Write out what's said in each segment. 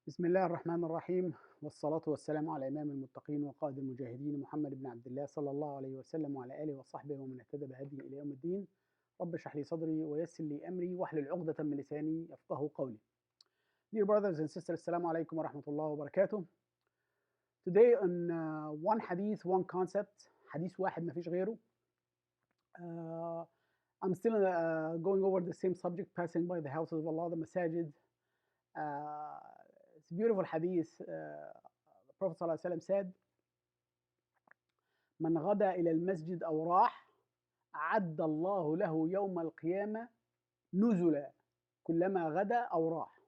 بسم الله الرحمن الرحيم، والصلاة والسلام على إمام المتقين وقائد المجاهدين محمد بن عبد الله صلى الله عليه وسلم وعلى آله وصحبه ومن اهتدى بهديه إلى يوم الدين. رب اشرح لي صدري ويسر لي أمري واحلل عقدة من لساني يفقهوا قولي. Dear brothers and sisters, السلام عليكم ورحمة الله وبركاته. Today on one hadith, one concept, حديث واحد ما فيش غيره. I'm still going over the same subject, passing by the houses of Allah, the Masajid. It's a beautiful hadith. The Prophet ﷺ said, من غدا إلى المسجد أو راح أعد الله له يوم القيامة نزلا كلما غدا أو راح.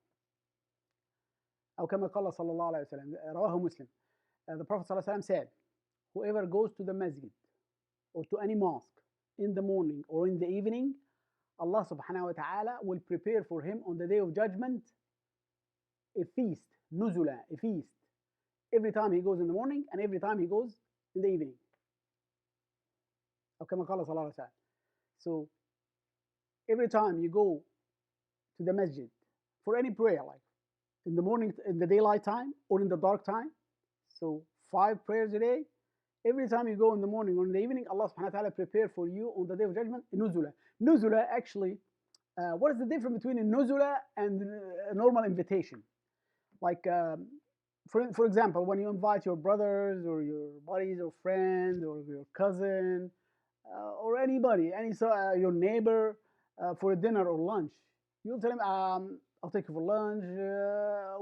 أو كما قال صلى الله عليه وسلم. رواه مسلم. The Prophet ﷺ said, whoever goes to the masjid or to any mosque in the morning or in the evening, Allah subhanahu wa ta'ala will prepare for him on the day of judgment a feast, nuzula, a feast, every time he goes in the morning and every time he goes in the evening. أو كما قال صلى الله عليه وسلم. So every time you go to the masjid for any prayer, like in the morning, in the daylight time or in the dark time, so 5 prayers a day, every time you go in the morning or in the evening, Allah subhanahu wa ta'ala prepare for you on the day of judgment a nuzula. Nuzula actually, what is the difference between a nuzula and a normal invitation? Like, for example, when you invite your brothers or your buddies or friends or your cousin or anybody, your neighbor for a dinner or lunch, you'll tell him, I'll take you for lunch,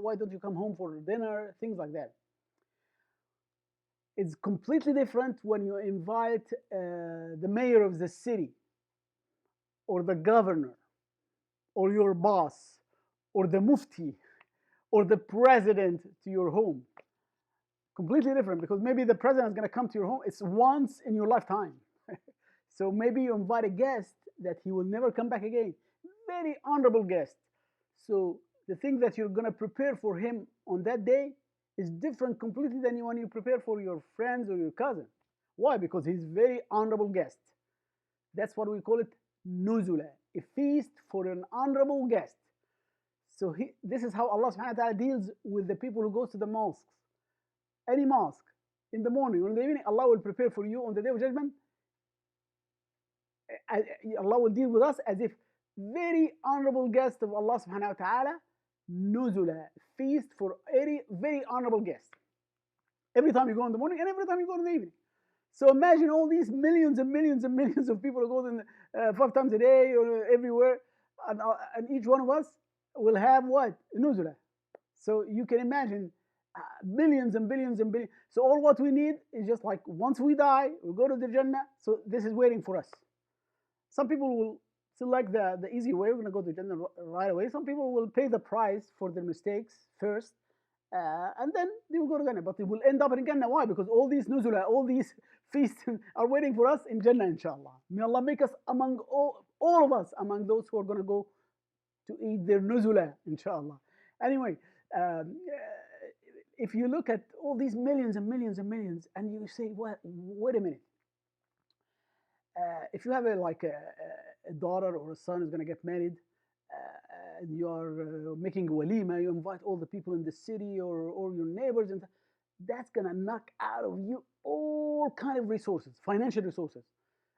why don't you come home for dinner, things like that. It's completely different when you invite the mayor of the city or the governor or your boss or the mufti or the president to your home. Completely different, because maybe the president is going to come to your home. It's once in your lifetime. So maybe you invite a guest that he will never come back again. Very honorable guest. So the thing that you're going to prepare for him on that day is different completely than when you prepare for your friends or your cousin. Why? Because he's very honorable guest. That's what we call it nuzula, a feast for an honorable guest. So this is how Allah subhanahu wa ta'ala deals with the people who goes to the mosques. Any mosque, in the morning or in the evening, Allah will prepare for you on the day of judgment. Allah will deal with us as if very honorable guest of Allah subhanahu wa ta'ala, nuzula, feast for any very honorable guest. Every time you go in the morning and every time you go in the evening. So imagine all these millions and millions and millions of people who go in 5 times a day or everywhere, and each one of us will have what? Nuzula. So you can imagine billions and billions and billions. So all what we need is just like once we die, we go to the Jannah. So this is waiting for us. Some people will select the easy way. We're going to go to Jannah right away. Some people will pay the price for their mistakes first, and then they will go to Jannah. But they will end up in Jannah. Why? Because all these nuzula, all these feasts are waiting for us in Jannah, inshallah. May Allah make us among all of us, among those who are going to go to eat their nuzula, inshallah. Anyway, if you look at all these millions and millions and millions, and you say, wait a minute. If you have a daughter or a son who's going to get married, and you are making a walima, you invite all the people in the city or your neighbors, and that's going to knock out of you all kind of resources, financial resources.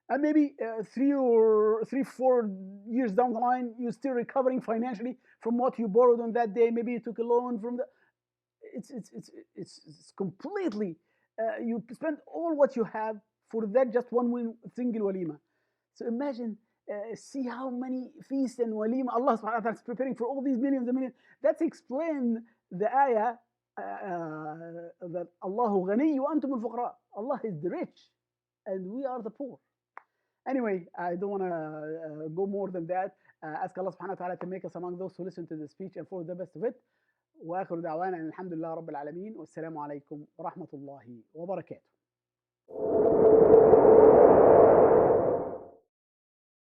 And maybe 4 years down the line, you're still recovering financially from what you borrowed on that day. Maybe you took a loan from the. It's completely. You spend all what you have for that just one single walima. So imagine, see how many feasts and walima Allah subhanahu wa ta'ala is preparing for all these millions and millions. That's explain the ayah that Allahu ghani wa antum al-fuqara. Allah is the rich and we are the poor. Anyway, I don't want to go more than that. Ask Allah subhanahu wa ta'ala to make us among those who listen to the speech and for the best of it. وآخر دعوانا أن الحمد لله رب العالمين والسلام عليكم ورحمة الله وبركاته.